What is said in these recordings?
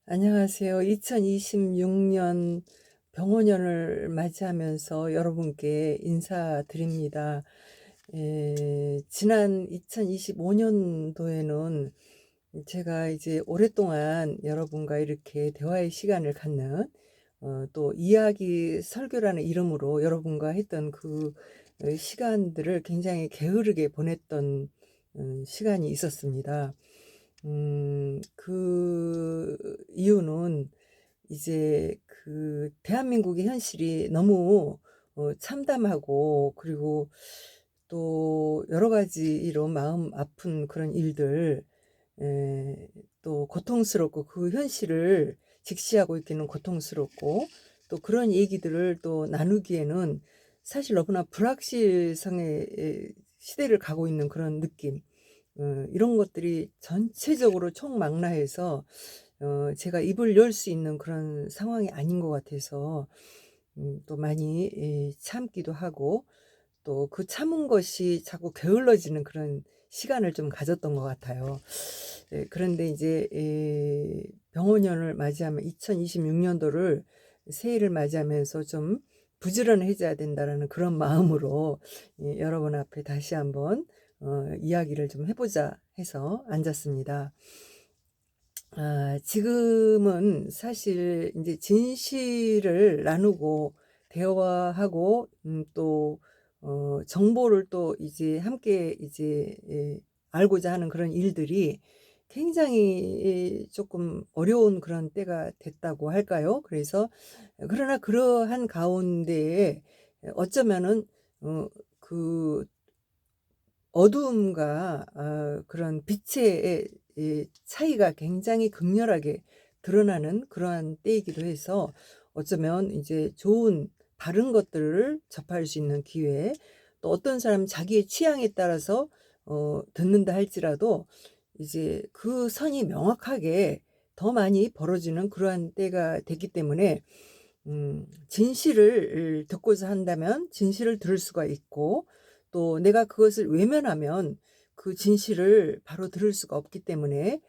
안녕하세요. 2026년 병원년을 맞이하면서 여러분께 인사드립니다. 지난 2025년도에는 제가 이제 오랫동안 여러분과 이렇게 대화의 시간을 갖는 또 이야기 설교라는 이름으로 여러분과 했던 그 시간들을 굉장히 게으르게 보냈던 시간이 있었습니다. 그 이유는 이제 그 대한민국의 현실이 너무 참담하고, 그리고 또 여러 가지로 마음 아픈 그런 일들, 에, 또 고통스럽고, 그 현실을 직시하고 있기는 고통스럽고, 또 그런 얘기들을 또 나누기에는 사실 너무나 불확실성의 시대를 가고 있는 그런 느낌, 이런 것들이 전체적으로 총망라해서 제가 입을 열 수 있는 그런 상황이 아닌 것 같아서 또 많이 참기도 하고, 또 그 참은 것이 자꾸 게을러지는 그런 시간을 좀 가졌던 것 같아요. 그런데 이제 병원년을 맞이하면 2026년도를 새해를 맞이하면서 좀 부지런해져야 된다라는 그런 마음으로 여러분 앞에 다시 한번 이야기를 좀 해보자 해서 앉았습니다. 지금은 사실 이제 진실을 나누고 대화하고, 또 정보를 또 이제 함께 이제 알고자 하는 그런 일들이 굉장히 조금 어려운 그런 때가 됐다고 할까요? 그래서 그러나 그러한 가운데에 어쩌면은 그 어두움과 그런 빛의 차이가 굉장히 극렬하게 드러나는 그러한 때이기도 해서, 어쩌면 이제 좋은 바른 것들을 접할 수 있는 기회, 또 어떤 사람 자기의 취향에 따라서 듣는다 할지라도 이제 그 선이 명확하게 더 많이 벌어지는 그러한 때가 됐기 때문에, 진실을 듣고자 한다면 진실을 들을 수가 있고, 또 내가 그것을 외면하면 그 진실을 바로 들을 수가 없기 때문에,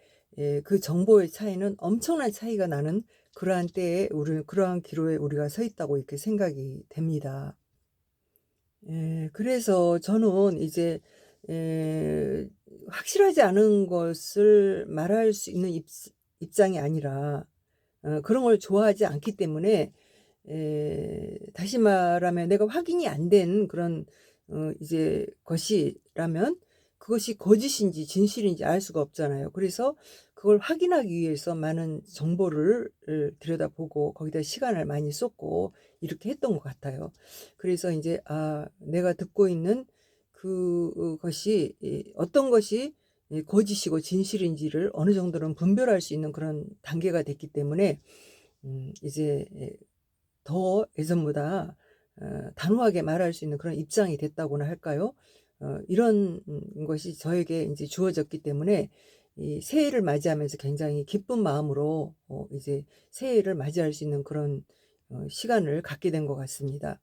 그 정보의 차이는 엄청난 차이가 나는 그러한 때에 그러한 기로에 우리가 서 있다고 이렇게 생각이 됩니다. 그래서 저는 이제 에, 확실하지 않은 것을 말할 수 있는 입장이 아니라, 그런 걸 좋아하지 않기 때문에, 다시 말하면 내가 확인이 안 된 그런 이제 것이라면 그것이 거짓인지 진실인지 알 수가 없잖아요. 그래서 그걸 확인하기 위해서 많은 정보를 들여다보고 거기다 시간을 많이 쏟고 이렇게 했던 것 같아요. 그래서 이제 내가 듣고 있는 그것이 어떤 것이 거짓이고 진실인지를 어느 정도는 분별할 수 있는 그런 단계가 됐기 때문에, 이제 더 예전보다 단호하게 말할 수 있는 그런 입장이 됐다고나 할까요? 이런 것이 저에게 이제 주어졌기 때문에 이 새해를 맞이하면서 굉장히 기쁜 마음으로 이제 새해를 맞이할 수 있는 그런 시간을 갖게 된 것 같습니다.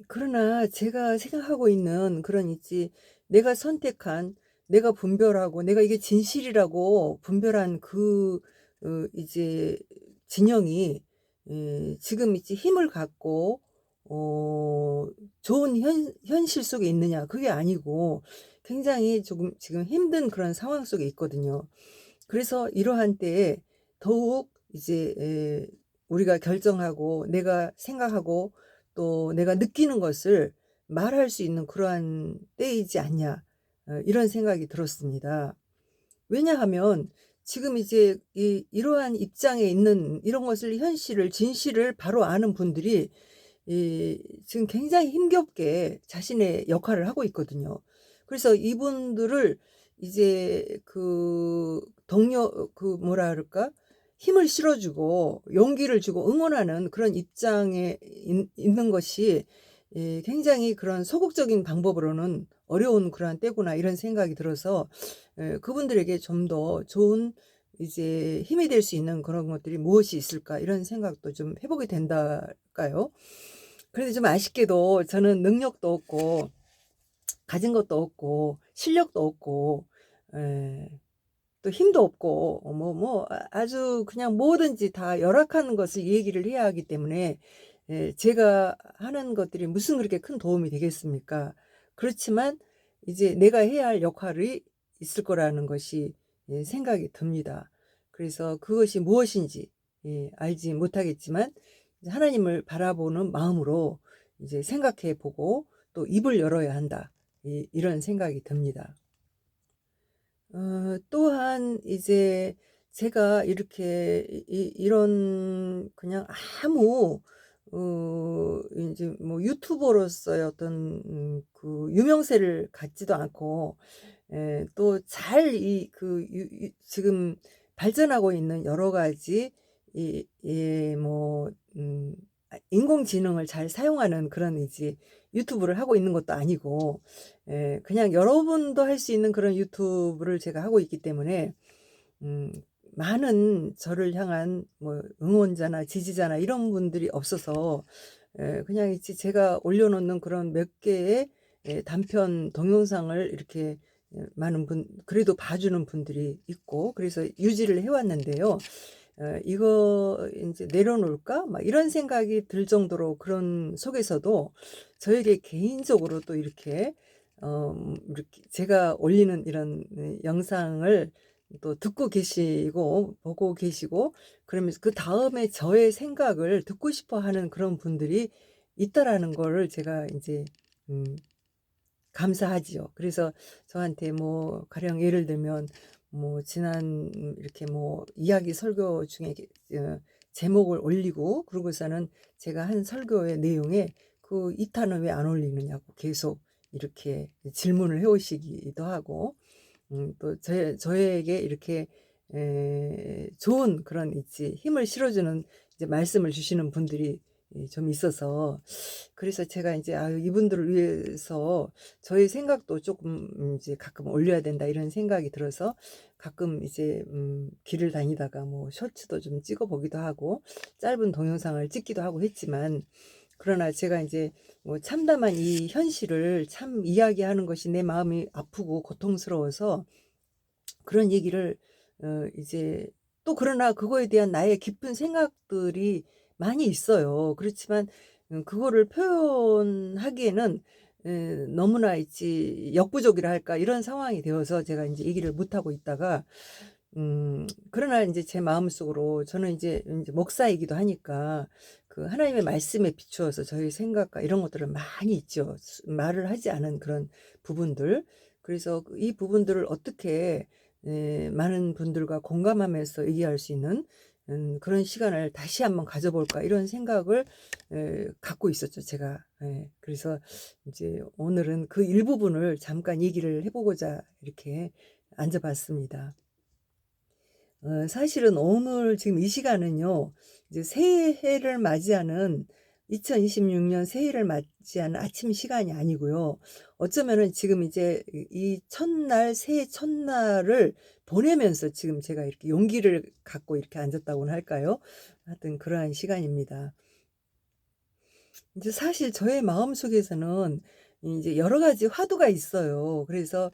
그러나 제가 생각하고 있는 그런 있지, 내가 선택한, 내가 분별하고 내가 이게 진실이라고 분별한 그 이제 진영이 지금 있지 힘을 갖고 좋은 현실 속에 있느냐, 그게 아니고 굉장히 조금 지금 힘든 그런 상황 속에 있거든요. 그래서 이러한 때에 더욱 이제 우리가 결정하고 내가 생각하고 또 내가 느끼는 것을 말할 수 있는 그러한 때이지 않냐, 이런 생각이 들었습니다. 왜냐하면 지금 이제 이러한 입장에 있는 이런 것을 현실을 진실을 바로 아는 분들이 지금 굉장히 힘겹게 자신의 역할을 하고 있거든요. 그래서 이분들을 이제 그 동료, 그 뭐라 그럴까? 힘을 실어주고 용기를 주고 응원하는 그런 입장에 있는 것이 굉장히 그런 소극적인 방법으로는 어려운 그러한 때구나, 이런 생각이 들어서 그분들에게 좀 더 좋은 이제 힘이 될 수 있는 그런 것들이 무엇이 있을까, 이런 생각도 좀 해보게 된달까요? 그런데 좀 아쉽게도 저는 능력도 없고 가진 것도 없고 실력도 없고, 에, 또 힘도 없고 아주 그냥 뭐든지 다 열악한 것을 얘기를 해야 하기 때문에 제가 하는 것들이 무슨 그렇게 큰 도움이 되겠습니까? 그렇지만 이제 내가 해야 할 역할이 있을 거라는 것이 생각이 듭니다. 그래서 그것이 무엇인지 알지 못하겠지만 이제 하나님을 바라보는 마음으로 이제 생각해 보고 또 입을 열어야 한다. 이런 생각이 듭니다. 또한 이제 제가 이렇게 이런 그냥 아무 인제 뭐 유튜버로서의 어떤 그 유명세를 갖지도 않고 또 잘 이 그 지금 발전하고 있는 여러 가지 인공지능을 잘 사용하는 그런 이제 유튜브를 하고 있는 것도 아니고 그냥 여러분도 할 수 있는 그런 유튜브를 제가 하고 있기 때문에 음 많은 저를 향한 뭐 응원자나 지지자나 이런 분들이 없어서 그냥 이제 제가 올려 놓는 그런 몇 개의 단편 동영상을 이렇게 많은 분 그래도 봐 주는 분들이 있고 그래서 유지를 해 왔는데요. '이거 인제 내려놓을까?' 막 이런 생각이 들 정도로 그런 속에서도 저에게 개인적으로 또 이렇게 이렇게 제가 올리는 이런 영상을 또 듣고 계시고 보고 계시고 그러면서 그다음에 저의 생각을 듣고 싶어 하는 그런 분들이 있다라는 거를 제가 인제 음 감사하지요. 그래서 저한테 뭐 가령 예를 들면 뭐 지난 이렇게 뭐 이야기 설교 중에 제목을 올리고 그러고서는 제가 한 설교의 내용에 "그 2 탄은 왜 안 올리느냐."고 계속 이렇게 질문을 해 오시기도 하고 또 저에게 이렇게 좋은 그런 있지 힘을 실어주는 이제 말씀을 주시는 분들이 좀 있어서 그래서 제가 인제 '아유 이분들을 위해서 저의 생각도 쪼끔 이제 가끔 올려야 된다.' 이런 생각이 들어서 가끔 이제 길을 다니다가 뭐 쇼츠도 좀 찍어 보기도 하고 짧은 동영상을 찍기도 하고 했지만 그러나 제가 인제 뭐 참담한 이 현실을 참 이야기하는 것이 내 마음이 아프고 고통스러워서 그런 얘기를 이제 또 그러나 그거에 대한 나의 깊은 생각들이 많이 있어요. 그렇지만 그거를 표현하기에는 너무나 있지 역부족이라 할까 이런 상황이 되어서 제가 인제 얘기를 못 하고 있다가 그러나 인제 제 마음속으로 저는 인제 목사이기도 하니까 그 하나님의 말씀에 비추어서 저의 생각과 이런 것들을 많이 있죠. 말을 하지 않은 그런 부분들. 그래서 이 부분들을 어떻게 많은 분들과 공감하면서 얘기할 수 있는 그런 시간을 다시 한번 가져 볼까 이런 생각을 갖고 있었죠 제가. 그래서 이제 오늘은 그 일부분을 잠깐 얘기를 해 보고자 이렇게 앉아 봤습니다. 사실은 오늘 지금 이 시간은요. 이제 새해를 맞이하는 2026년 새해를 맞이하는 아침 시간이 아니고요. 어쩌면은 지금 이제 이 첫날 새해 첫날을 보내면서 지금 제가 이렇게 용기를 갖고 이렇게 앉았다고나 할까요? 하여튼 그러한 시간입니다. 이제 사실 저의 마음속에서는 이제 여러 가지 화두가 있어요. 그래서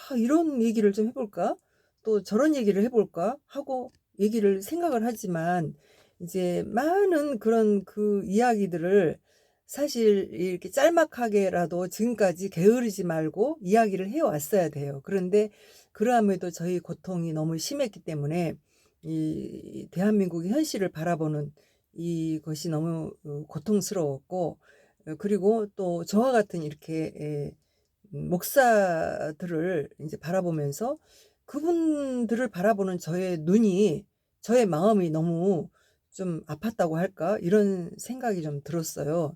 '아 이런 얘기를 좀 해 볼까? 또 저런 얘기를 해 볼까?' 하고 얘기를 생각을 하지만 이제 많은 그런 그 이야기들을 사실 이렇게 짤막하게라도 지금까지 게으르지 말고 이야기를 해 왔어야 돼요. 그런데 그러함에도 저희 고통이 너무 심했기 때문에 이 대한민국의 현실을 바라보는 이것이 너무 고통스러웠고 그리고 또 저와 같은 이렇게 목사들을 인제 바라보면서 그분들을 바라보는 저의 눈이 저의 마음이 너무 좀 아팠다고 할까? 이런 생각이 좀 들었어요.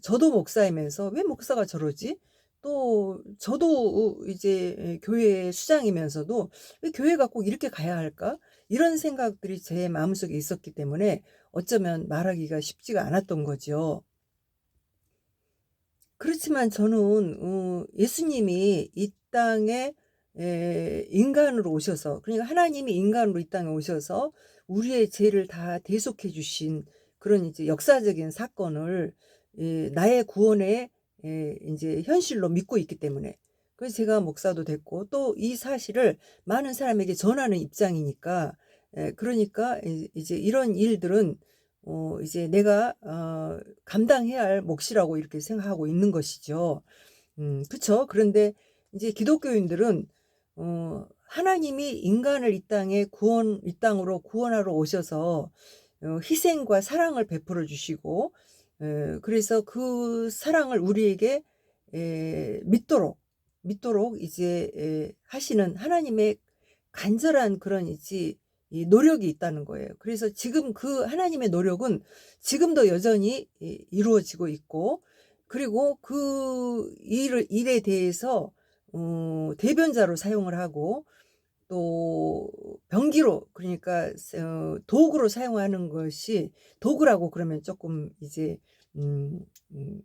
저도 목사이면서 '왜 목사가 저러지?' 또 저도 이제 교회 수장이면서도 '왜 교회가 꼭 이렇게 가야 할까?' 이런 생각들이 제 마음속에 있었기 때문에 어쩌면 말하기가 쉽지가 않았던 거죠. 그렇지만 저는 예수님이 이 땅에 인간으로 오셔서 그러니까 하나님이 인간으로 이 땅에 오셔서 우리의 죄를 다 대속해 주신 그런 이제 역사적인 사건을 나의 구원의 인제 현실로 믿고 있기 때문에 그래서 제가 목사도 됐고 또 이 사실을 많은 사람에게 전하는 입장이니까 그러니까 이제 이런 일들은 이제 내가 감당해야 할 몫이라고 이렇게 생각하고 있는 것이죠. 그쵸. 그런데 이제 기독교인들은 하나님이 인간을 이 땅으로 구원하러 오셔서 희생과 사랑을 베풀어 주시고 그래서 그 사랑을 우리에게 믿도록 이제 하시는 하나님의 간절한 그런 이제 이 노력이 있다는 거예요. 그래서 지금 그 하나님의 노력은 지금도 여전히 이루어지고 있고 그리고 그 일에 대해서 대변자로 사용을 하고 또 병기로 그러니까 도구로 사용하는 것이 도구라고 그러면 조금 이제 음 음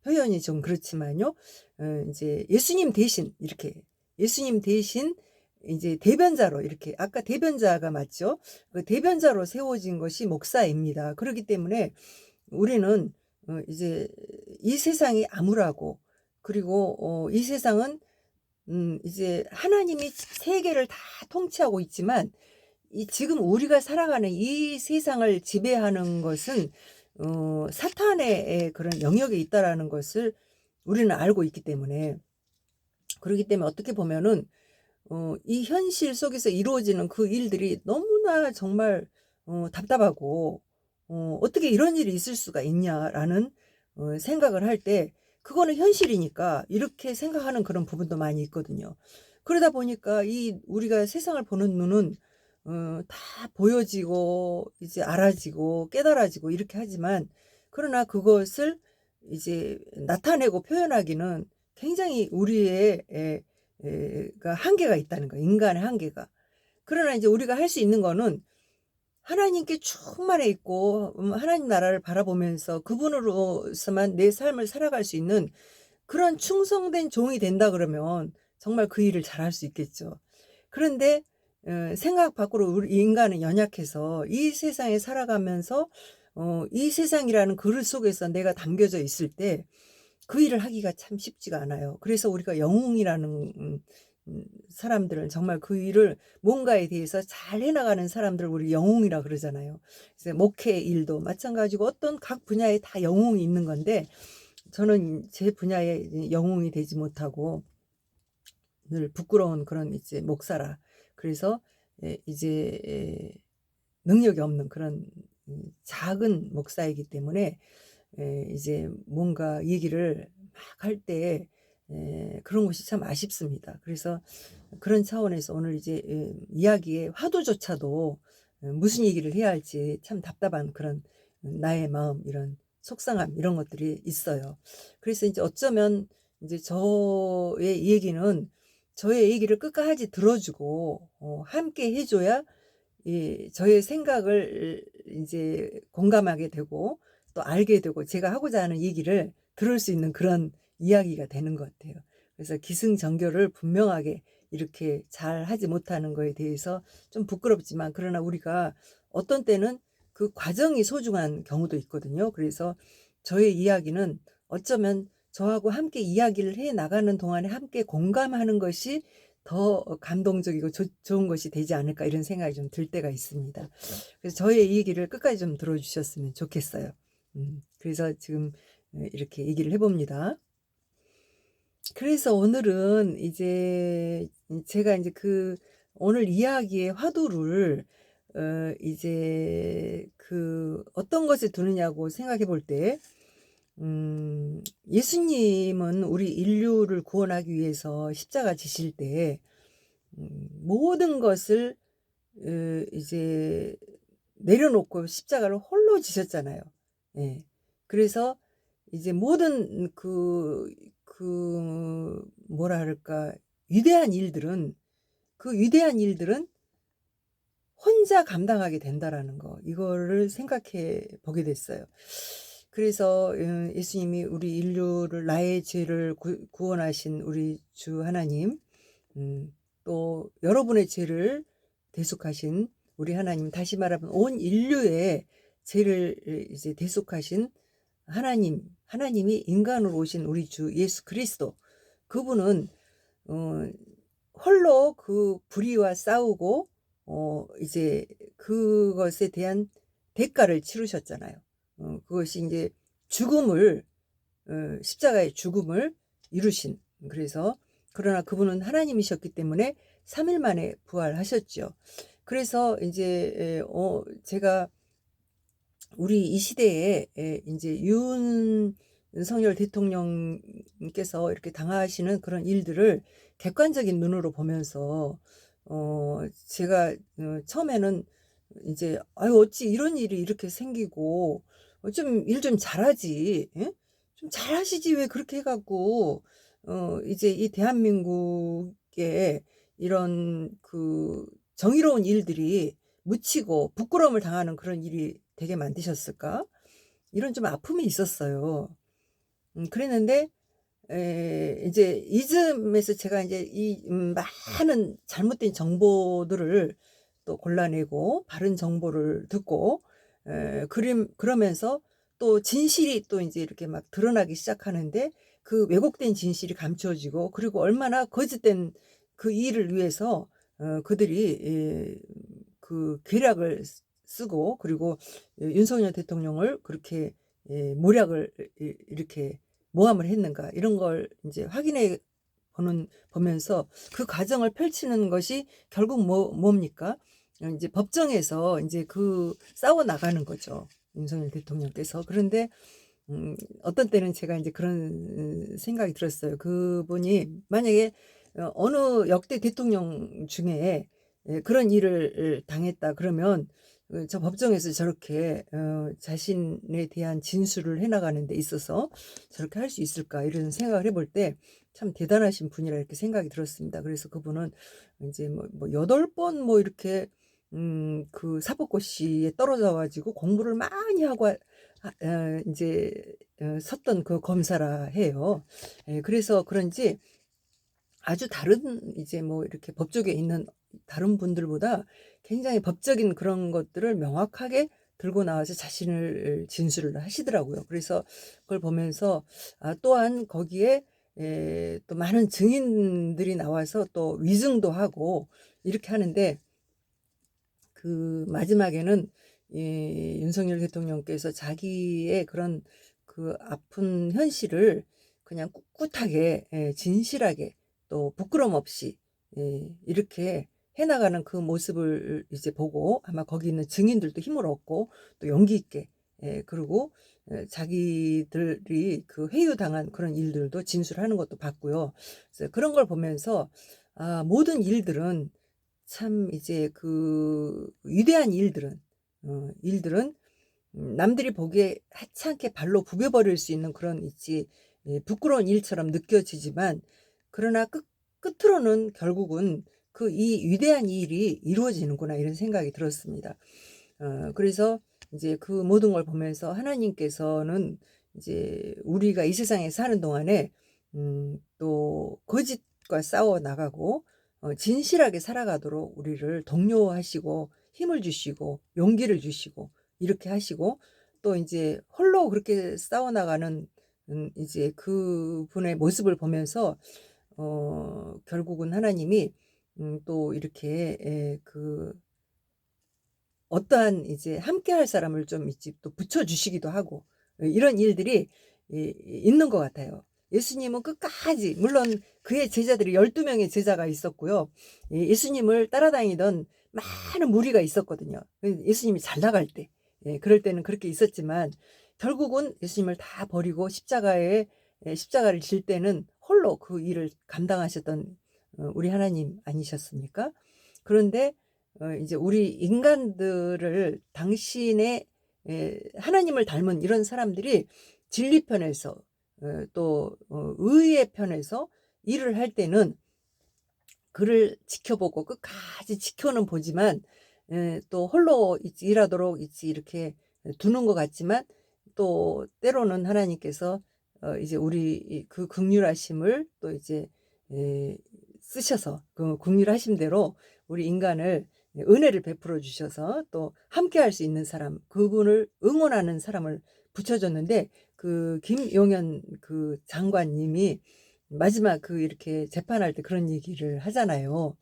표현이 좀 그렇지만요. 인제 예수님 대신 이렇게 예수님 대신 이제 대변자로 이렇게 아까 대변자가 맞죠? 그 대변자로 세워진 것이 목사입니다. 그렇기 때문에 우리는 이제 이 세상이 암울하고 그리고 이 세상은 이제 하나님이 세계를 다 통치하고 있지만 이 지금 우리가 살아가는 이 세상을 지배하는 것은 사탄의 그런 영역에 있다라는 것을 우리는 알고 있기 때문에 그러기 때문에 어떻게 보면은 이 현실 속에서 이루어지는 그 일들이 너무나 정말 답답하고 '어떻게 이런 일이 있을 수가 있냐.'라는 생각을 할 때 그거는 현실이니까 이렇게 생각하는 그런 부분도 많이 있거든요. 그러다 보니까 이 우리가 세상을 보는 눈은 다 보여지고 이제 알아지고 깨달아지고 이렇게 하지만 그러나 그것을 이제 나타내고 표현하기는 굉장히 우리의 가 한계가 있다는 거예요, 인간의 한계가. 그러나 이제 우리가 할 수 있는 거는 하나님께 충만해 있고 하나님 나라를 바라보면서 그분으로서만 내 삶을 살아갈 수 있는 그런 충성된 종이 된다 그러면 정말 그 일을 잘할 수 있겠죠. 그런데 생각 밖으로 우리 인간은 연약해서 이 세상에 살아가면서 이 세상이라는 그릇 속에서 내가 담겨져 있을 때 그 일을 하기가 참 쉽지가 않아요. 그래서 우리가 영웅이라는 사람들은 정말 그 일을 뭔가에 대해서 잘 해 나가는 사람들을 우리 영웅이라 그러잖아요. 이제 목회 일도 마찬가지고 어떤 각 분야에 다 영웅이 있는 건데 저는 제 분야에 이제 영웅이 되지 못하고 늘 부끄러운 그런 이제 목사라. 그래서 이제 능력이 없는 그런 작은 목사이기 때문에 이제 뭔가 얘기를 막 할 때 그런 것이 참 아쉽습니다. 그래서 그런 차원에서 오늘 이제 이야기의 화두조차도 무슨 얘기를 해야 할지 참 답답한 그런 나의 마음 이런 속상함 이런 것들이 있어요. 그래서 이제 어쩌면 이제 저의 얘기는 저의 얘기를 끝까지 들어 주고 함께 해 줘야 저의 생각을 이제 공감하게 되고 또 알게 되고 제가 하고자 하는 얘기를 들을 수 있는 그런 이야기가 되는 것 같아요. 그래서 기승전결을 분명하게 이렇게 잘 하지 못하는 거에 대해서 좀 부끄럽지만 그러나 우리가 어떤 때는 그 과정이 소중한 경우도 있거든요. 그래서 저의 이야기는 어쩌면 저하고 함께 이야기를 해 나가는 동안에 함께 공감하는 것이 더 감동적이고 좋은 것이 되지 않을까 이런 생각이 좀 들 때가 있습니다. 그래서 저의 얘기를 끝까지 좀 들어 주셨으면 좋겠어요. 그래서 지금 이렇게 얘기를 해 봅니다. 그래서 오늘은 이제 제가 인제 그 오늘 이야기의 화두를 이제 그 어떤 것에 두느냐고 생각해 볼 때 예수님은 우리 인류를 구원하기 위해서 십자가 지실 때 모든 것을 이제 내려놓고 십자가를 홀로 지셨잖아요. 예. 그래서 이제 모든 뭐라 그럴까 위대한 일들은 그 위대한 일들은 혼자 감당하게 된다라는 거 이거를 생각해 보게 됐어요. 그래서 예수님이 우리 인류를 나의 죄를 구원하신 우리 주 하나님 또 여러분의 죄를 대속하신 우리 하나님 다시 말하면 온 인류의 죄를 이제 대속하신 하나님이 인간으로 오신 우리 주 예수 그리스도 그분은 어 홀로 그 불의와 싸우고 이제 그것에 대한 대가를 치르셨잖아요. 그것이 인제 죽음을 십자가의 죽음을 이루신, 그래서 그러나 그분은 하나님이셨기 때문에 3일 만에 부활하셨죠. 그래서 인제 제가 우리 이 시대에 인제 윤석열 대통령께서 이렇게 당하시는 그런 일들을 객관적인 눈으로 보면서 제가 처음에는 인제 '아유 어찌 이런 일이 이렇게 생기고 좀 일 좀 잘하지. 예? 좀 잘하시지 왜 그렇게 해 갖고 이제 이 대한민국에 이런 그 정의로운 일들이 묻히고 부끄러움을 당하는 그런 일이 되게 만드셨을까?' 이런 좀 아픔이 있었어요. 그랬는데 이제 이즘에서 제가 인제 이 많은 잘못된 정보들을 또 골라내고 바른 정보를 듣고 그러면서 또 진실이 또 인제 이렇게 막 드러나기 시작하는데, 그 왜곡된 진실이 감춰지고, 그리고 얼마나 거짓된 그 일을 위해서 그들이 그 계략을 쓰고, 그리고 윤석열 대통령을 그렇게 모략을 이렇게 모함을 했는가, 이런 걸 인제 확인해 보면서 그 과정을 펼치는 것이 결국 뭡니까? 인제 법정에서 인제 그 싸워 나가는 거죠, 윤석열 대통령께서. 그런데 어떤 때는 제가 인제 그런 생각이 들었어요. 그분이 만약에 어느 역대 대통령 중에 그런 일을 당했다 그러면 저 법정에서 저렇게 자신에 대한 진술을 해 나가는 데 있어서 '저렇게 할 수 있을까?' 이런 생각을 해볼 때 '참 대단하신 분이라.' 이렇게 생각이 들었습니다. 그래서 그분은 인제 뭐 8번 뭐 이렇게 그 사법고시에 떨어져 가지고 공부를 많이 하고 인제 섰던 그 검사라 해요. 그래서 그런지 아주 다른 이제 뭐 이렇게 법조계에 있는 다른 분들보다 굉장히 법적인 그런 것들을 명확하게 들고 나와서 자신을 진술을 하시더라고요. 그래서 그걸 보면서 또한 거기에 또 많은 증인들이 나와서 또 위증도 하고 이렇게 하는데, 그 마지막에는 윤석열 대통령께서 자기의 그런 그 아픈 현실을 그냥 꿋꿋하게 진실하게 또 부끄럼 없이 이렇게 해 나가는 그 모습을 이제 보고, 아마 거기 있는 증인들도 힘을 얻고 또 용기 있게 그리고 자기들이 그 회유당한 그런 일들도 진술하는 것도 봤고요. 그래서 그런 걸 보면서 모든 일들은 참 이제 그 위대한 일들은 남들이 보기에 하찮게 발로 부벼 버릴 수 있는 그런 있지 부끄러운 일처럼 느껴지지만, 그러나 끝으로는 결국은 그 이 '위대한 일이 이루어지는구나.' 이런 생각이 들었습니다. 그래서 이제 그 모든 걸 보면서 하나님께서는 이제 우리가 이 세상에 사는 동안에 또 거짓과 싸워 나가고 진실하게 살아가도록 우리를 독려하시고 힘을 주시고 용기를 주시고 이렇게 하시고, 또 인제 홀로 그렇게 싸워 나가는 이제 그분의 모습을 보면서 결국은 하나님이 또 이렇게 그 어떠한 이제 함께할 사람을 좀 이제 또 붙여 주시기도 하고 이런 일들이 있는 것 같아요. 예수님은 끝까지, 물론 그의 제자들이 12 명의 제자가 있었고요. 예수님을 따라다니던 많은 무리가 있었거든요. 예수님이 잘 나갈 때. 그럴 때는 그렇게 있었지만 결국은 예수님을 다 버리고 십자가를 질 때는 홀로 그 일을 감당하셨던 우리 하나님 아니셨습니까? 그런데 이제 우리 인간들을 당신의 하나님을 닮은 이런 사람들이 진리 편에서 또 의의 편에서 일을 할 때는 그를 지켜보고 끝까지 지켜는 보지만 또 홀로 일하도록 이렇게 두는 것 같지만, 또 때로는 하나님께서 이제 우리 그 긍휼하심을 또 이제 에 쓰셔서 그 긍휼하심대로 우리 인간을 은혜를 베풀어 주셔서 또 함께할 수 있는 사람, 그분을 응원하는 사람을 붙여 줬는데, 그 김용현 그 장관님이 마지막 이렇게 재판할 때 그런 얘기를 하잖아요.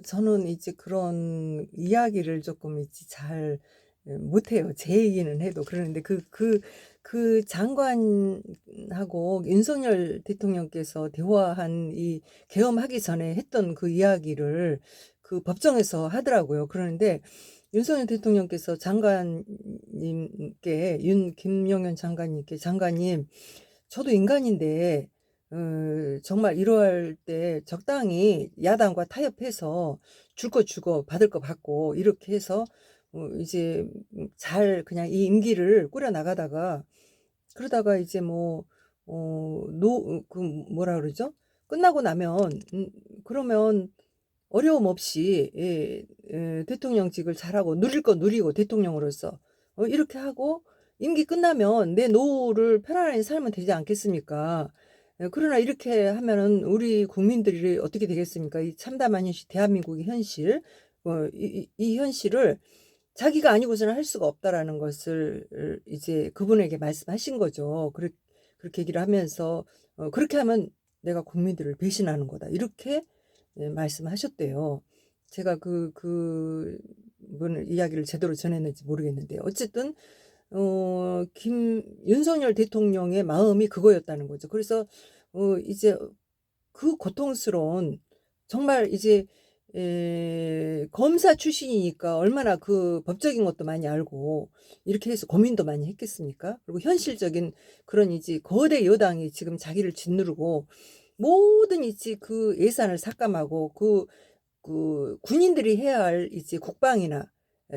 저는 이제 그런 이야기를 조금 이제 잘 못해요. 제 얘기는 해도. 그러는데 그 장관하고 윤석열 대통령께서 대화한 이 계엄하기 전에 했던 그 이야기를 그 법정에서 하더라고요. 그러는데 윤석열 대통령께서 장관님께 김용현 장관님께 "장관님, 저도 인간인데 정말 이럴 때 적당히 야당과 타협해서 줄 거 주고 받을 거 받고 이렇게 해서 이제 잘 그냥 이 임기를 꾸려 나가다가 그러다가 이제 뭐 뭐라 그러죠? 끝나고 나면 그러면 어려움 없이 대통령직을 잘하고 누릴 거 누리고 대통령으로서 이렇게 하고 임기 끝나면 내 노후를 편안하게 살면 되지 않겠습니까? 그러나 이렇게 하면은 우리 국민들이 어떻게 되겠습니까? 이 참담한 현실, 대한민국의 현실, 이 현실을 자기가 아니고서는 할 수가 없다라는 것을 이제 그분에게 말씀하신 거죠. 그렇게 얘기를 하면서 그렇게 하면 내가 국민들을 배신하는 거다. 이렇게 말씀하셨대요. 제가 그분 이야기를 제대로 전했는지 모르겠는데 어쨌든 윤석열 대통령의 마음이 그거였다는 거죠. 그래서 이제 그 고통스러운 정말 이제 검사 출신이니까 얼마나 그 법적인 것도 많이 알고 이렇게 해서 고민도 많이 했겠습니까? 그리고 현실적인 그런 이제 거대 여당이 지금 자기를 짓누르고 모든 이제 그 예산을 삭감하고 군인들이 해야 할 이제 국방이나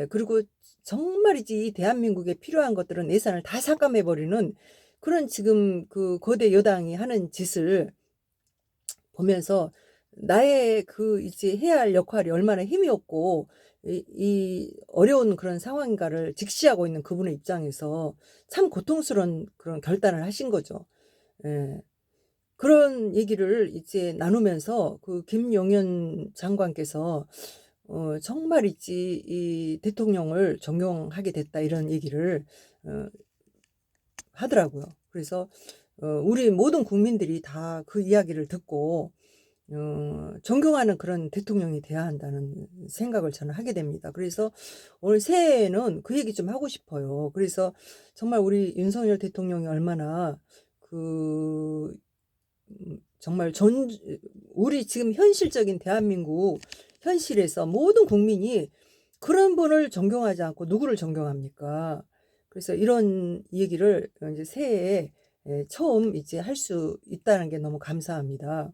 그리고 정말이지 이 대한민국에 필요한 것들은 예산을 다 삭감해 버리는 그런 지금 그 거대 여당이 하는 짓을 보면서 나의 이제 해야 할 역할이 얼마나 힘이 없고 이 어려운 그런 상황인가를 직시하고 있는 그분의 입장에서 참 고통스러운 그런 결단을 하신 거죠. 예. 그런 얘기를 이제 나누면서 김용현 장관께서 정말 있지 이 대통령을 존경하게 됐다 이런 얘기를 어 하더라고요. 그래서 우리 모든 국민들이 다 그 이야기를 듣고 존경하는 그런 대통령이 돼야 한다는 생각을 저는 하게 됩니다. 그래서 오늘 새해에는 그 얘기 좀 하고 싶어요. 그래서 정말 우리 윤석열 대통령이 얼마나 정말 우리 지금 현실적인 대한민국 현실에서 모든 국민이 그런 분을 존경하지 않고 누구를 존경합니까? 그래서 이런 얘기를 이제 새해에 처음 이제 할 수 있다는 게 너무 감사합니다.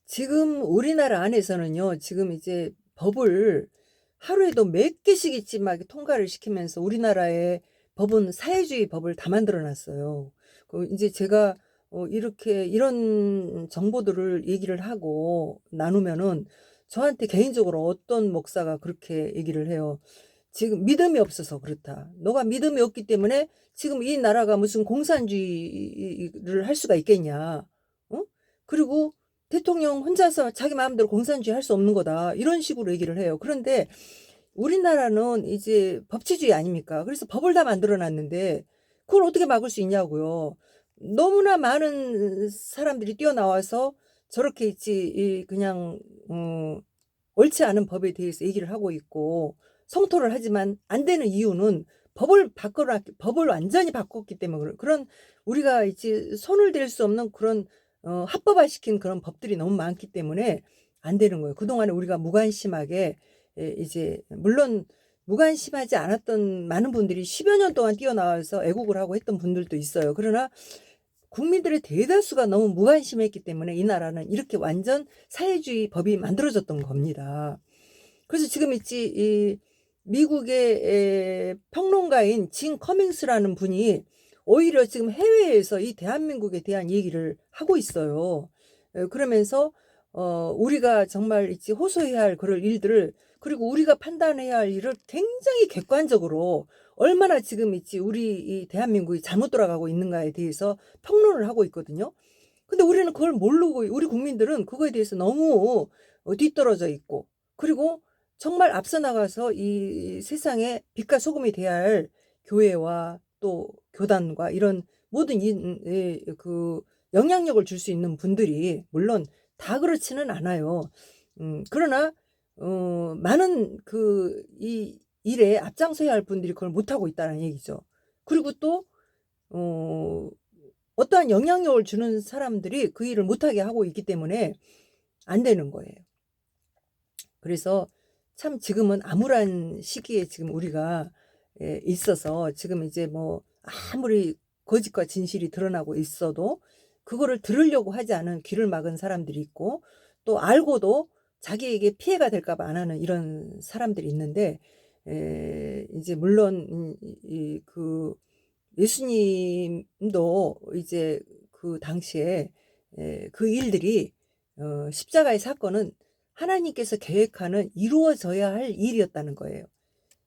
지금 우리나라 안에서는요. 지금 이제 법을 하루에도 몇 개씩 있지 막 통과를 시키면서 우리나라의 법은 사회주의 법을 다 만들어 놨어요. 이제 제가 이렇게 이런 정보들을 얘기를 하고 나누면은 저한테 개인적으로 어떤 목사가 그렇게 얘기를 해요. "지금 믿음이 없어서 그렇다. 너가 믿음이 없기 때문에 지금 이 나라가 무슨 공산주의를 할 수가 있겠냐. 어? 그리고 대통령 혼자서 자기 마음대로 공산주의 할 수 없는 거다." 이런 식으로 얘기를 해요. 그런데 우리나라는 이제 법치주의 아닙니까? 그래서 법을 다 만들어 놨는데 그걸 어떻게 막을 수 있냐고요. 너무나 많은 사람들이 뛰어나와서 저렇게 있지 그냥 옳지 않은 법에 대해서 얘기를 하고 있고 성토를 하지만 안 되는 이유는 법을 완전히 바꿨기 때문에 그런 우리가 이제 손을 댈 수 없는 그런 합법화시킨 그런 법들이 너무 많기 때문에 안 되는 거예요. 그동안에 우리가 무관심하게 이제 물론 무관심하지 않았던 많은 분들이 10여 년 동안 뛰어나와서 애국을 하고 했던 분들도 있어요. 그러나 국민들의 대다수가 너무 무관심했기 때문에 이 나라는 이렇게 완전 사회주의 법이 만들어졌던 겁니다. 그래서 지금 있지 이 미국의 평론가인 진 커밍스라는 분이 오히려 지금 해외에서 이 대한민국에 대한 얘기를 하고 있어요. 그러면서 우리가 정말 있지 호소해야 할 그럴 일들을 그리고 우리가 판단해야 할 일을 굉장히 객관적으로 얼마나 지금 있지 우리 이 대한민국이 잘못 돌아가고 있는가에 대해서 평론을 하고 있거든요. 근데 우리는 그걸 모르고 우리 국민들은 그거에 대해서 너무 뒤떨어져 있고 그리고 정말 앞서 나가서 이 세상에 빛과 소금이 돼야 할 교회와 또 교단과 이런 모든 그 영향력을 줄 수 있는 분들이 물론 다 그렇지는 않아요. 그러나 많은 이 일에 앞장서야 할 분들이 그걸 못하고 있다는 얘기죠. 그리고 또 어 어떠한 영향력을 주는 사람들이 그 일을 못하게 하고 있기 때문에 안 되는 거예요. 그래서 참 지금은 암울한 시기에 지금 우리가 있어서 지금 이제 뭐 아무리 거짓과 진실이 드러나고 있어도 그거를 들으려고 하지 않은 귀를 막은 사람들이 있고, 또 알고도 자기에게 피해가 될까 봐 안 하는 이런 사람들이 있는데, 이제 물론 예수님도 이제 그 당시에 그 일들이 십자가의 사건은 하나님께서 계획하는 이루어져야 할 일이었다는 거예요.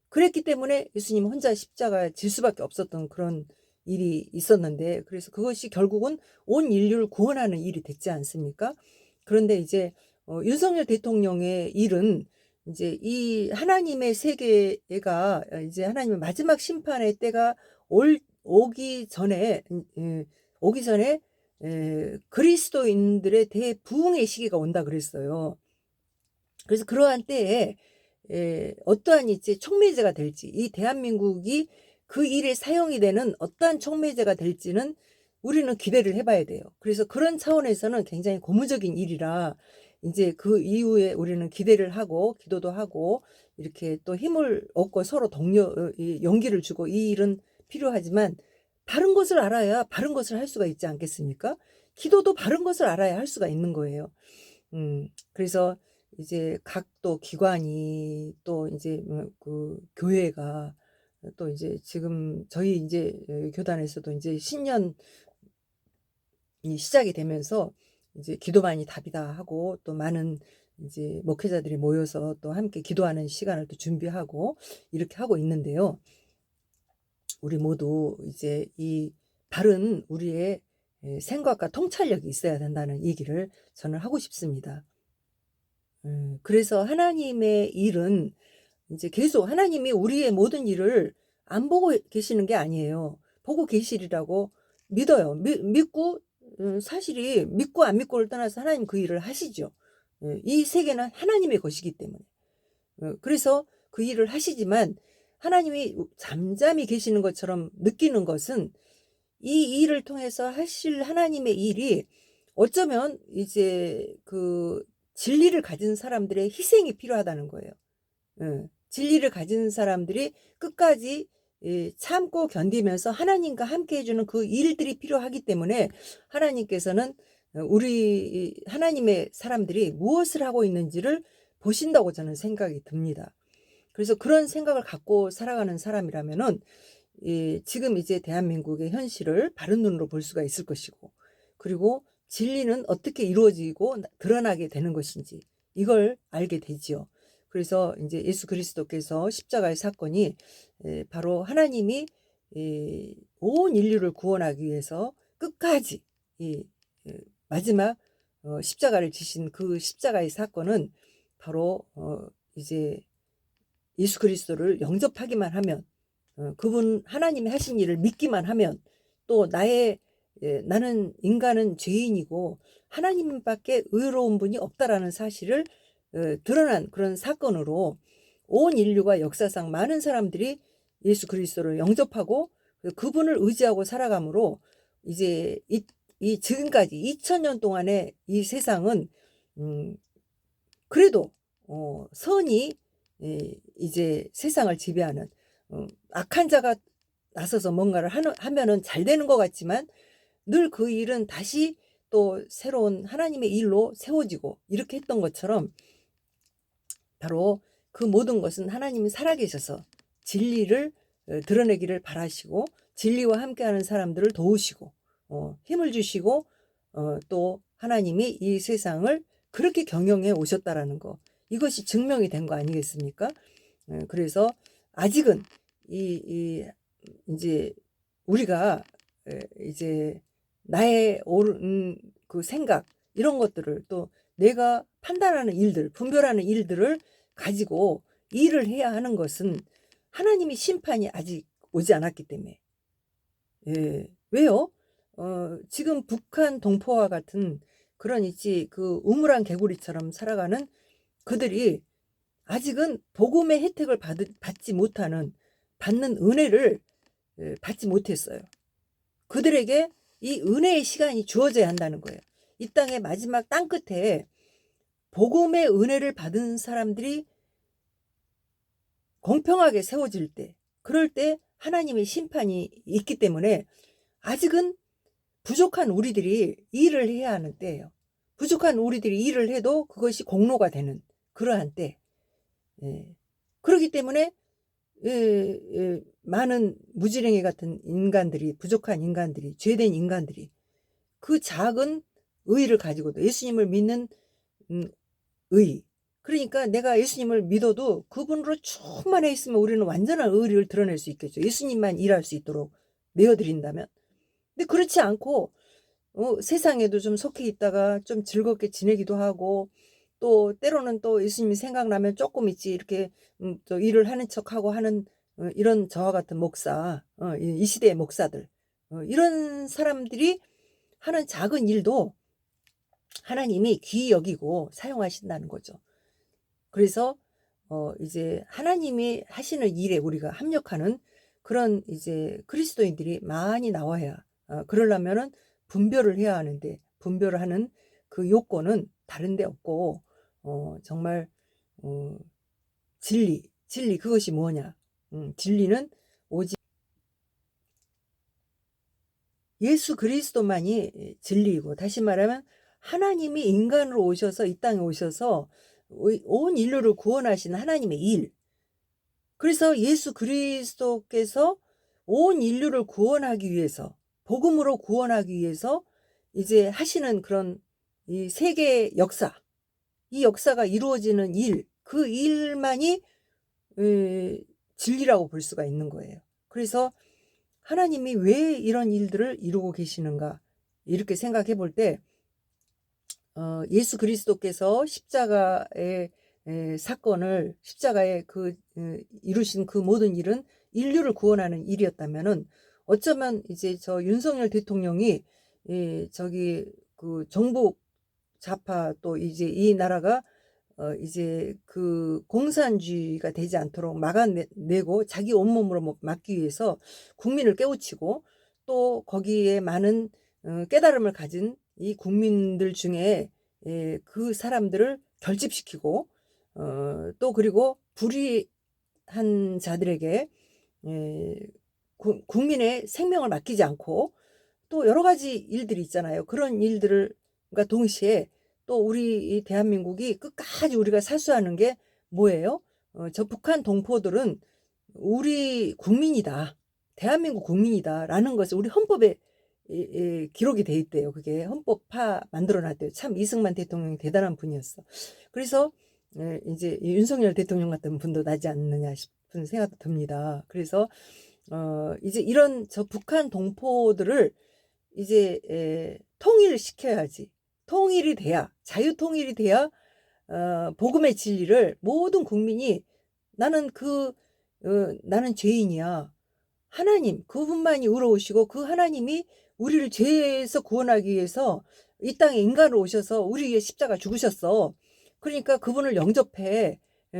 그랬기 때문에 예수님 혼자 십자가에 질 수밖에 없었던 그런 일이 있었는데, 그래서 그것이 결국은 온 인류를 구원하는 일이 됐지 않습니까? 그런데 이제 윤석열 대통령의 일은 이제 이 하나님의 세계가 이제 하나님의 마지막 심판의 때가 오기 전에 오기 전에 그리스도인들의 대부흥의 시기가 온다 그랬어요. 그래서 그러한 때에 어떠한 이제 촉매제가 될지, 이 대한민국이 그 일에 사용이 되는 어떠한 촉매제가 될지는 우리는 기대를 해봐야 돼요. 그래서 그런 차원에서는 굉장히 고무적인 일이라 이제 그 이후에 우리는 기대를 하고 기도도 하고 이렇게 또 힘을 얻고 서로 용기를 주고, 이 일은 필요하지만 바른 것을 알아야 바른 것을 할 수가 있지 않겠습니까? 기도도 바른 것을 알아야 할 수가 있는 거예요. 그래서 이제 각 또 기관이 또 이제 그 교회가 또 이제 지금 저희 이제 교단에서도 이제 신년이 시작이 되면서 이제 기도만이 답이다 하고, 또 많은 이제 목회자들이 모여서 또 함께 기도하는 시간을 또 준비하고 이렇게 하고 있는데요. 우리 모두 이제 이 바른 우리의 생각과 통찰력이 있어야 된다는 얘기를 저는 하고 싶습니다. 그래서 하나님의 일은 이제 계속 하나님이 우리의 모든 일을 안 보고 계시는 게 아니에요. 보고 계시리라고 믿어요. 믿고 사실이 믿고 안 믿고를 떠나서 하나님 그 일을 하시죠. 이 세계는 하나님의 것이기 때문에. 그래서 그 일을 하시지만 하나님이 잠잠히 계시는 것처럼 느끼는 것은 이 일을 통해서 하실 하나님의 일이 어쩌면 이제 그 진리를 가진 사람들의 희생이 필요하다는 거예요. 진리를 가진 사람들이 끝까지 참고 견디면서 하나님과 함께 해주는 그 일들이 필요하기 때문에 하나님께서는 우리 하나님의 사람들이 무엇을 하고 있는지를 보신다고 저는 생각이 듭니다. 그래서 그런 생각을 갖고 살아가는 사람이라면은 지금 이제 대한민국의 현실을 바른 눈으로 볼 수가 있을 것이고, 그리고 진리는 어떻게 이루어지고 드러나게 되는 것인지 이걸 알게 되지요. 그래서 이제 예수 그리스도께서 십자가의 사건이 바로 하나님이 온 인류를 구원하기 위해서 끝까지 마지막 십자가를 지신 그 십자가의 사건은 바로 이제 예수 그리스도를 영접하기만 하면, 그분 하나님이 하신 일을 믿기만 하면, 또 나는 인간은 죄인이고 하나님밖에 의로운 분이 없다라는 사실을 드러난 그런 사건으로 온 인류가 역사상 많은 사람들이 예수 그리스도를 영접하고 그분을 의지하고 살아감으로 이제 이 지금까지 2000년 동안의 이 세상은 그래도 선이 이제 세상을 지배하는, 악한 자가 나서서 뭔가를 하면은 잘 되는 것 같지만 늘 그 일은 다시 또 새로운 하나님의 일로 세워지고 이렇게 했던 것처럼, 바로 그 모든 것은 하나님이 살아계셔서 진리를 드러내기를 바라시고 진리와 함께하는 사람들을 도우시고 힘을 주시고 또 하나님이 이 세상을 그렇게 경영해 오셨다라는 거, 이것이 증명이 된 거 아니겠습니까? 그래서 아직은 이제 우리가 이제 나의 옳은 그 생각, 이런 것들을 또 내가 판단하는 일들, 분별하는 일들을 가지고 일을 해야 하는 것은 하나님의 심판이 아직 오지 않았기 때문에. 왜요? 지금 북한 동포와 같은 그런 있지 그 우물안 개구리처럼 살아가는 그들이 아직은 복음의 혜택을 받지 못하는 받는 은혜를 받지 못했어요. 그들에게 이 은혜의 시간이 주어져야 한다는 거예요. 이 땅의 마지막 땅끝에 복음의 은혜를 받은 사람들이 공평하게 세워질 때, 그럴 때 하나님의 심판이 있기 때문에 아직은 부족한 우리들이 일을 해야 하는 때예요. 부족한 우리들이 일을 해도 그것이 공로가 되는 그러한 때. 예. 그렇기 때문에 많은 무지랭이 같은 인간들이, 부족한 인간들이, 죄된 인간들이 그 작은 의의를 가지고도 예수님을 믿는 의. 그러니까 내가 예수님을 믿어도 그분으로 충만해 있으면 우리는 완전한 의의를 드러낼 수 있겠죠. 예수님만 일할 수 있도록 내어드린다면. 근데 그렇지 않고 세상에도 좀 속해 있다가 좀 즐겁게 지내기도 하고 또 때로는 또 예수님이 생각나면 조금 있지 이렇게 또 일을 하는 척하고 하는 이런 저와 같은 목사, 이 시대의 목사들, 이런 사람들이 하는 작은 일도 하나님이 귀히 여기고 사용하신다는 거죠. 그래서 이제 하나님이 하시는 일에 우리가 합력하는 그런 이제 그리스도인들이 많이 나와야 그러려면은 분별을 해야 하는데 분별을 하는 그 요건은 다른 데 없고 정말 진리 그것이 뭐냐? 진리는 오직 예수 그리스도만이 진리이고 다시 말하면 하나님이 인간으로 오셔서 이 땅에 오셔서 온 인류를 구원하신 하나님의 일. 그래서 예수 그리스도께서 온 인류를 구원하기 위해서 복음으로 구원하기 위해서 이제 하시는 그런 이 세계 역사, 이 역사가 이루어지는 일, 그 일만이 진리라고 볼 수가 있는 거예요. 그래서 하나님이 왜 이런 일들을 이루고 계시는가 이렇게 생각해 볼 때 예수 그리스도께서 십자가의 사건을 십자가에 이루신 그 모든 일은 인류를 구원하는 일이었다면은 어쩌면 이제 저 윤석열 대통령이 저기 그 정부 좌파 또 이제 이 나라가 이제 그 공산주의가 되지 않도록 막아내고 자기 온몸으로 막기 위해서 국민을 깨우치고 또 거기에 많은 깨달음을 가진 이 국민들 중에 그 사람들을 결집시키고 또 그리고 불의한 자들에게 국민의 생명을 맡기지 않고 또 여러 가지 일들이 있잖아요. 그런 일들과 동시에 또 우리 이 대한민국이 끝까지 우리가 살수하는 게 뭐예요? 저 북한 동포들은 우리 국민이다. 대한민국 국민이다라는 것을 우리 헌법에 기록이 돼 있대요. 그게 헌법파 만들어 놨대요. 참 이승만 대통령이 대단한 분이었어. 그래서 이제 윤석열 대통령 같은 분도 나지 않느냐 싶은 생각도 듭니다. 그래서 이제 이런 저 북한 동포들을 이제 통일시켜야지. 통일이 돼야 자유 통일이 돼야 복음의 진리를 모든 국민이 나는 나는 죄인이야. 하나님 그분만이 의로우시고 그 하나님이 우리를 죄에서 구원하기 위해서 이 땅에 인간으로 오셔서 우리 위해 십자가 죽으셨어. 그러니까 그분을 영접해.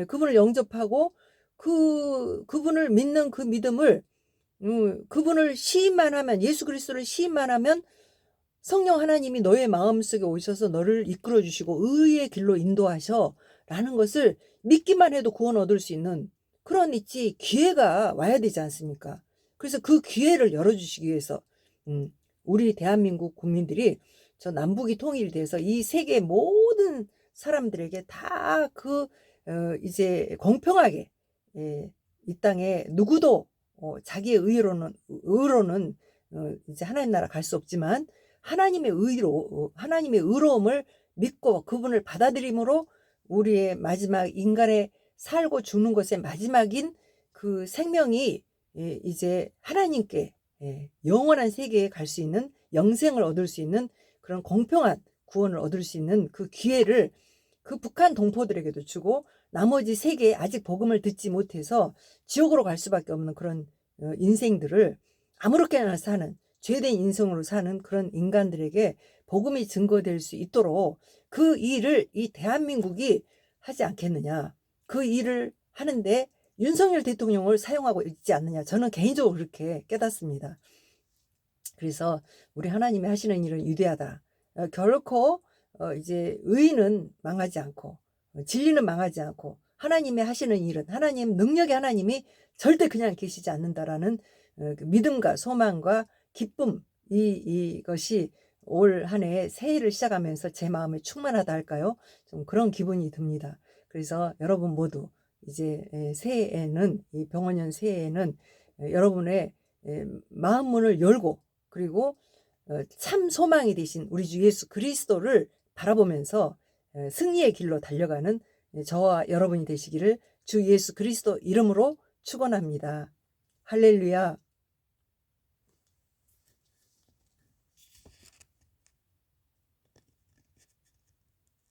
그분을 영접하고 그분을 믿는 그 믿음을 그분을 시인만 하면 예수 그리스도를 시인만 하면 성령 하나님이 너의 마음속에 오셔서 너를 이끌어 주시고 의의 길로 인도하셔 라는 것을 믿기만 해도 구원 얻을 수 있는 그런 있지 기회가 와야 되지 않습니까? 그래서 그 기회를 열어주시기 위해서 우리 대한민국 국민들이 저 남북이 통일이 돼서 이 세계 모든 사람들에게 다 이제 공평하게 이 땅에 누구도 자기의 의로는 이제 하나님 나라 갈 수 없지만 하나님의 하나님의 의로움을 믿고 그분을 받아들임으로 우리의 마지막 인간의 살고 죽는 것의 마지막인 그 생명이 이제 하나님께 영원한 세계에 갈 수 있는 영생을 얻을 수 있는 그런 공평한 구원을 얻을 수 있는 그 기회를 그 북한 동포들에게도 주고 나머지 세계에 아직 복음을 듣지 못해서 지옥으로 갈 수밖에 없는 그런 인생들을 아무렇게나 사는 죄된 인생으로 사는 그런 인간들에게 복음이 증거될 수 있도록 그 일을 이 대한민국이 하지 않겠느냐. 그 일을 하는데 윤석열 대통령을 사용하고 있지 않느냐. 저는 개인적으로 그렇게 깨닫습니다. 그래서 우리 하나님이 하시는 일은 위대하다. 결코 이제 의는 망하지 않고 진리는 망하지 않고 하나님이 하시는 일은 하나님 능력의 하나님이 절대 그냥 계시지 않는다라는 그 믿음과 소망과 기쁨 이것이 올 한 해 새해를 시작하면서 제 마음에 충만하다 할까요? 좀 그런 기분이 듭니다. 그래서 여러분 모두 이제 새해에는 이 병원년 새해에는 여러분의 마음 문을 열고 그리고 참 소망이 되신 우리 주 예수 그리스도를 바라보면서 승리의 길로 달려가는 저와 여러분이 되시기를 주 예수 그리스도 이름으로 축원합니다. 할렐루야.